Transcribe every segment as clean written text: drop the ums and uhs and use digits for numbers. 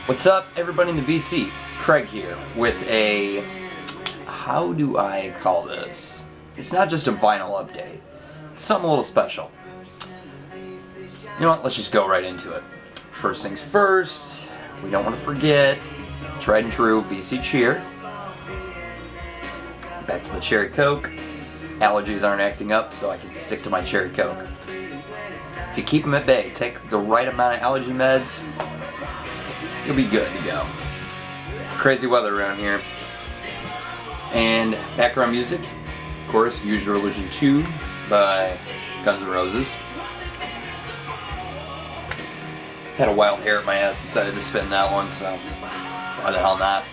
What's up, everybody in the VC? Craig here with a, how do I call this? It's not just a vinyl update. It's something a little special. You know what, let's just go right into it. First things first, we don't want to forget, tried and true VC cheer. Back to the cherry Coke. Allergies aren't acting up, so I can stick to my cherry Coke. If you keep them at bay, take the right amount of allergy meds, you'll be good to go. Crazy weather around here. And background music, of course, Use Your Illusion 2 by Guns N' Roses. Had a wild hair at my ass, decided to spin that one, so why the hell not?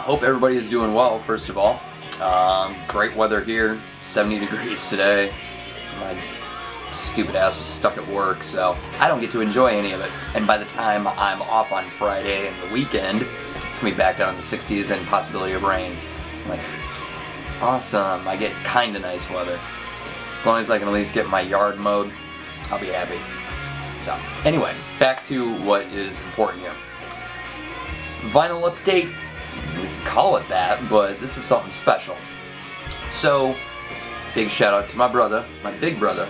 Hope everybody is doing well, first of all. Great weather here, 70 degrees today. My stupid ass was stuck at work, so I don't get to enjoy any of it. And by the time I'm off on Friday and the weekend, it's gonna be back down in the 60s and possibility of rain. I'm like, awesome, I get kinda nice weather. As long as I can at least get my yard mowed, I'll be happy. So, anyway, back to what is important here. Vinyl update, we can call it that, but this is something special. So, big shout out to my brother, my big brother,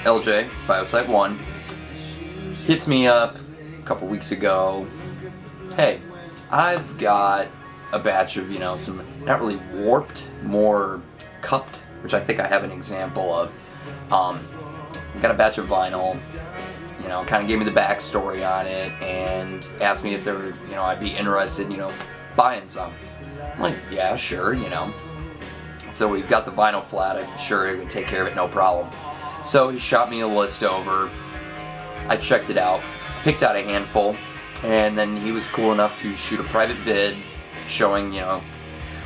LJ, Biosite 1, hits me up a couple weeks ago. Hey, I've got a batch of, some not really warped, more cupped, which I think I have an example of. Got a batch of vinyl, kind of gave me the backstory on it and asked me if there were, I'd be interested, buying some. I'm like, yeah, sure, So we've got the vinyl flat, I'm sure it would take care of it, no problem. So he shot me a list over, I checked it out, picked out a handful, and then he was cool enough to shoot a private vid showing,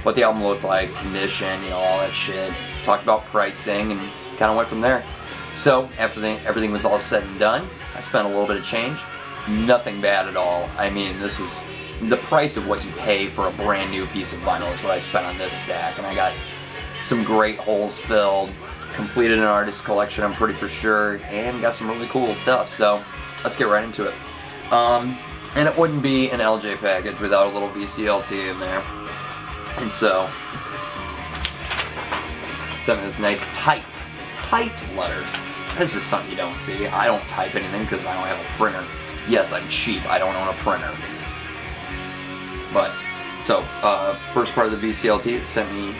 what the album looked like, condition, all that shit. Talked about pricing and kind of went from there. So after everything was all said and done, I spent a little bit of change. Nothing bad at all. I mean, this was the price of what you pay for a brand new piece of vinyl is what I spent on this stack, and I got some great holes filled. Completed an artist collection, I'm pretty for sure, and got some really cool stuff, so let's get right into it. And it wouldn't be an LJ package without a little VCLT in there. And so, sent me this nice tight letter. That's just something you don't see. I don't type anything because I don't have a printer. Yes, I'm cheap, I don't own a printer. But, so, first part of the VCLT sent me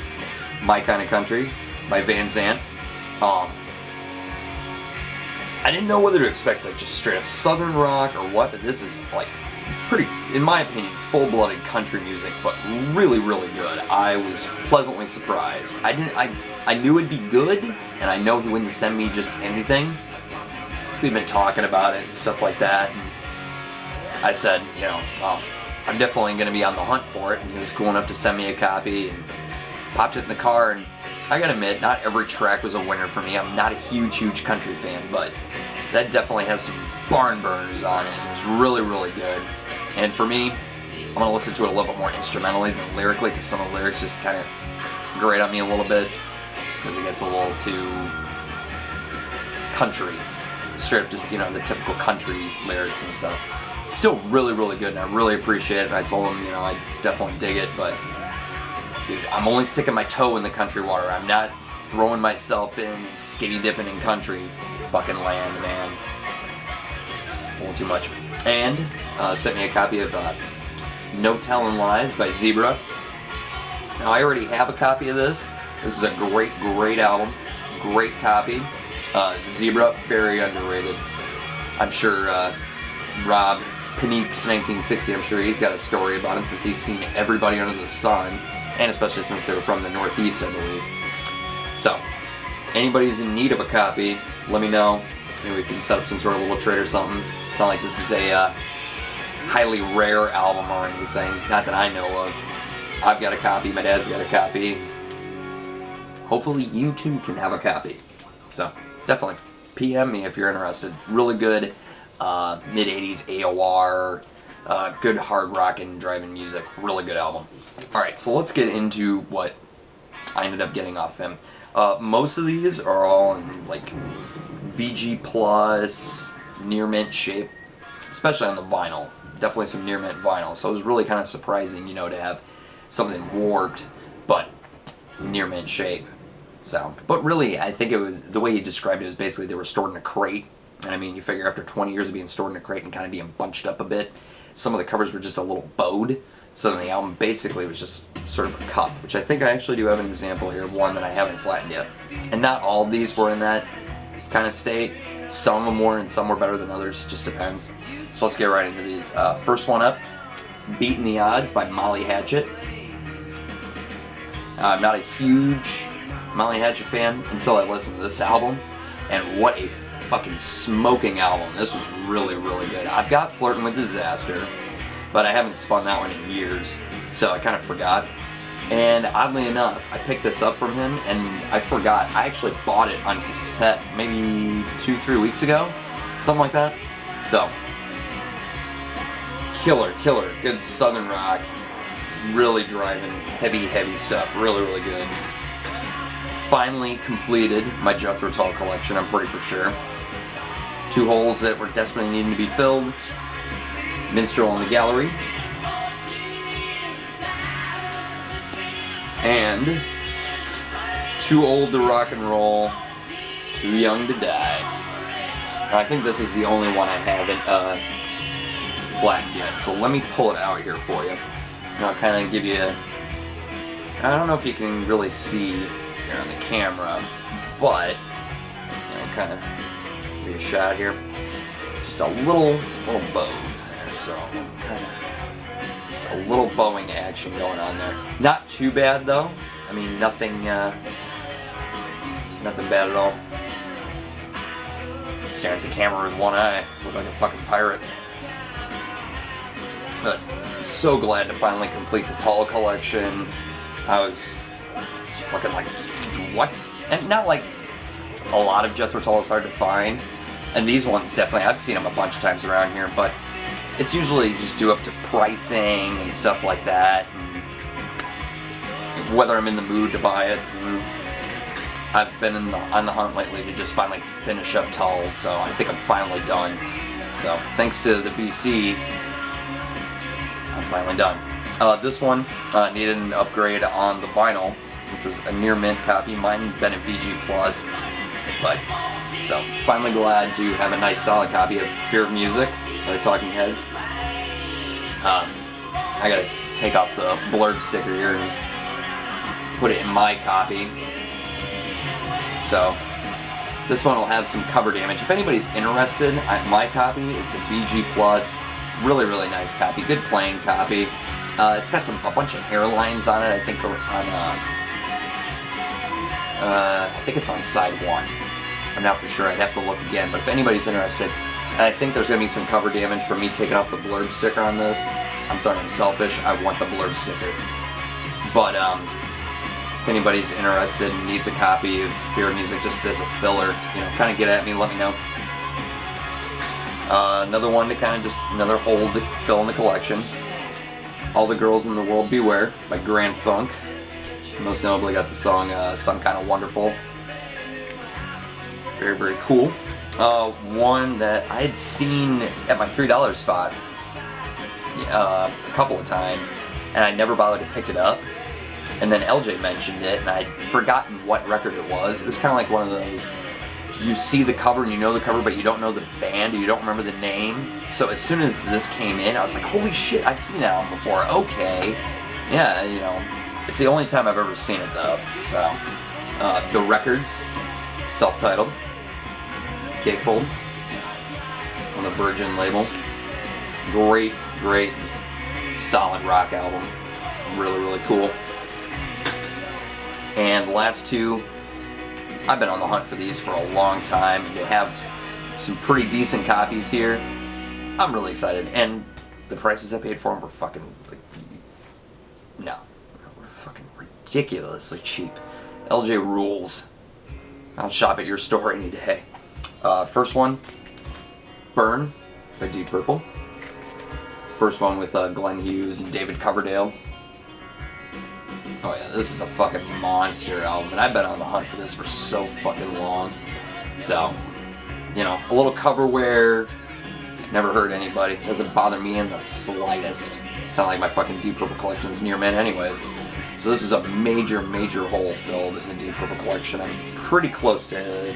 My Kind of Country by Van Zandt. I didn't know whether to expect like just straight up southern rock or what, but this is like pretty, in my opinion, full-blooded country music, but really, really good. I was pleasantly surprised. I knew it'd be good, and I know he wouldn't send me just anything. So we've been talking about it and stuff like that, and I said, I'm definitely going to be on the hunt for it, and he was cool enough to send me a copy, and popped it in the car, and I gotta admit, not every track was a winner for me. I'm not a huge country fan, but that definitely has some barn burners on it. It was really, really good. And for me, I'm gonna listen to it a little bit more instrumentally than lyrically, because some of the lyrics just kind of grate on me a little bit, just because it gets a little too country. Straight up just, the typical country lyrics and stuff. Still really, really good, and I really appreciate it. And I told him, I definitely dig it, but dude, I'm only sticking my toe in the country water. I'm not throwing myself in and skinny dipping in country fucking land, man. It's a little too much. And sent me a copy of No Telling Lies by Zebra. Now, I already have a copy of this. This is a great album. Great copy. Zebra, very underrated. I'm sure Rob Panique's 1960, I'm sure he's got a story about him since he's seen everybody under the sun. And especially since they were from the Northeast, I believe. So, anybody's in need of a copy, let me know. Maybe we can set up some sort of little trade or something. It's not like this is a highly rare album or anything. Not that I know of. I've got a copy, my dad's got a copy. Hopefully you too can have a copy. So, definitely PM me if you're interested. Really good mid-80s AOR, good hard rockin' driving music. Really good album. Alright, so let's get into what I ended up getting off him. Most of these are all in like VG Plus, near mint shape, especially on the vinyl. definitely some near mint vinyl. So it was really kind of surprising, you know, to have something warped, but near mint shape. So, but really, I think it was, the way he described it was basically they were stored in a crate. And I mean, you figure after 20 years of being stored in a crate and kind of being bunched up a bit, some of the covers were just a little bowed. So then the album basically was just sort of a cup, which I think I actually do have an example here of one that I haven't flattened yet. And not all of these were in that kind of state. Some of them were, and some were better than others. It just depends. So let's get right into these. First one up, Beating the Odds by Molly Hatchet. I'm not a huge Molly Hatchet fan until I listened to this album, and what a fucking smoking album. This was really, really good. I've got Flirting with Disaster, but I haven't spun that one in years, so I kind of forgot. And oddly enough, I picked this up from him, and I forgot. I actually bought it on cassette maybe 2-3 weeks ago, something like that. So, killer, good southern rock, really driving, heavy stuff, really, really good. Finally completed my Jethro Tull collection, I'm pretty for sure. 2 holes that were desperately needing to be filled. Minstrel in the Gallery. And Too Old to Rock and Roll, Too Young to Die. I think this is the only one I haven't flattened yet, so let me pull it out here for you. And I'll kind of give you, I don't know if you can really see here on the camera, but, you know, kind of give you a shot here. Just a little bow there, so kind of just a little bowing action going on there. Not too bad though. I mean, nothing bad at all. Staring at the camera with one eye, look like a fucking pirate. But so glad to finally complete the Tull collection. I was fucking like, what? And not like a lot of Jethro Tull is hard to find, and these ones definitely, I've seen them a bunch of times around here, but it's usually just due up to pricing and stuff like that, and whether I'm in the mood to buy it. And I've been on the hunt lately to just finally finish up Tull, so I think I'm finally done. So thanks to the VC, I'm finally done. This one needed an upgrade on the vinyl, which was a near mint copy. Mine been a VG Plus, but so finally glad to have a nice solid copy of Fear of Music by the Talking Heads. I gotta take off the blurb sticker here and put it in my copy. So this one will have some cover damage. If anybody's interested, my copy, it's a VG Plus, really nice copy, good playing copy. It's got a bunch of hairlines on it. I think I think it's on side 1. I'm not for sure. I'd have to look again. But if anybody's interested, I think there's gonna be some cover damage from me taking off the blurb sticker on this. I'm sorry, I'm selfish. I want the blurb sticker. But if anybody's interested and needs a copy of Fear of Music just as a filler, you know, kind of get at me, let me know. Another one to kind of just another hole to fill in the collection. All the Girls in the World Beware by Grand Funk. Most notably got the song Some Kind of Wonderful. Very cool. One that I had seen at my $3 spot a couple of times, and I never bothered to pick it up. And then LJ mentioned it, and I'd forgotten what record it was. It was kind of like one of those, you see the cover and you know the cover, but you don't know the band, or you don't remember the name. So as soon as this came in, I was like, holy shit, I've seen that album before. Okay. Yeah, you know, it's the only time I've ever seen it though. So, The Records, self-titled, gatefold, on the Virgin label. Great, solid rock album. Really cool. And the last two, I've been on the hunt for these for a long time, and to have some pretty decent copies here, I'm really excited. And the prices I paid for them were fucking, like, were fucking ridiculously cheap. LJ rules. I'll shop at your store any day. First one, Burn by Deep Purple. First one with Glenn Hughes and David Coverdale. Oh yeah, this is a fucking monster album, and I've been on the hunt for this for so fucking long. So, you know, a little cover wear, Never hurt anybody. Doesn't bother me in the slightest. It's not like my fucking Deep Purple collection's near mint anyways. So this is a major, major hole filled in the Deep Purple collection. I'm pretty close to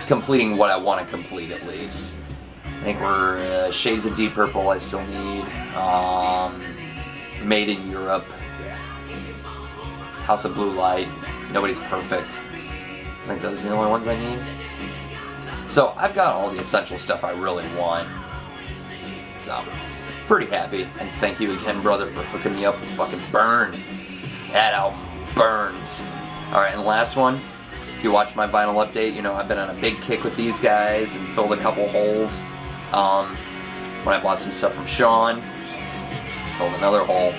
completing what I want to complete at least. I think we're Shades of Deep Purple I still need. Made in Europe. House of Blue Light. Nobody's Perfect. I think those are the only ones I need. So I've got all the essential stuff I really want. So, pretty happy. And thank you again, brother, for hooking me up with fucking Burn. That album burns. Alright, and the last one. If you watch my vinyl update, you know I've been on a big kick with these guys and filled a couple holes. When I bought some stuff from Sean, filled another hole.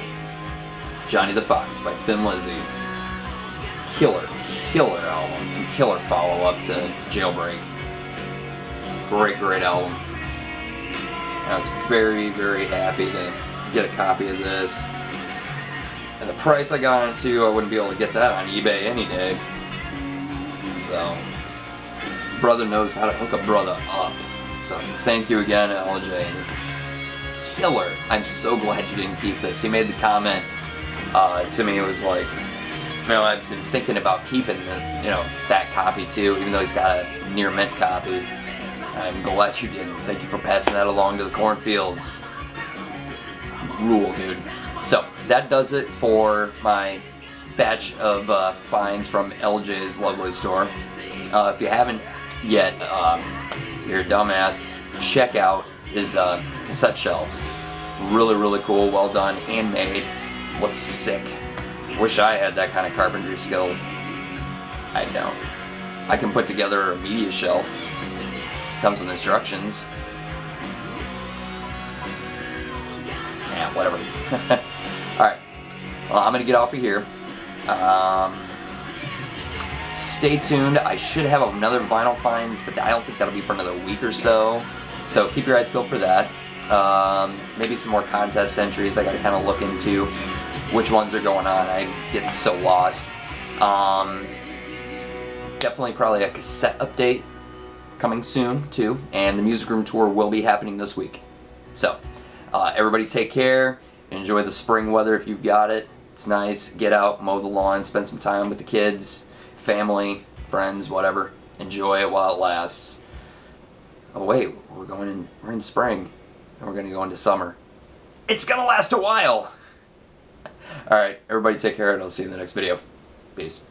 Johnny the Fox by Thin Lizzy. Killer album. And killer follow-up to Jailbreak. Great album. I was very, very happy to get a copy of this. And the price I got on it too, I wouldn't be able to get that on eBay any day. So, brother knows how to hook a brother up. So, thank you again, LJ. This is killer. I'm so glad you didn't keep this. He made the comment to me. It was like, you know, I've been thinking about keeping that copy too, even though he's got a near mint copy. I'm glad you didn't. Thank you for passing that along to the cornfields. Rule, dude. So, that does it for my batch of finds from LJ's lovely store. If you haven't yet, you're a dumbass, check out his cassette shelves. Really cool, well done, handmade, looks sick. Wish I had that kind of carpentry skill. I don't. I can put together a media shelf. Comes with instructions. Yeah, whatever. Alright. Well, I'm going to get off of here. Stay tuned. I should have another vinyl finds, but I don't think that'll be for another week or so. So keep your eyes peeled for that. Maybe some more contest entries. I got to kind of look into which ones are going on. I get so lost. Definitely probably a cassette update coming soon too, and the music room tour will be happening this week. So everybody take care. Enjoy the spring weather if you've got it. It's nice. Get out, mow the lawn, spend some time with the kids, family, friends, whatever. Enjoy it while it lasts. Oh wait, we're in spring, and we're gonna go into summer. It's gonna last a while. All right, everybody take care, and I'll see you in the next video. Peace.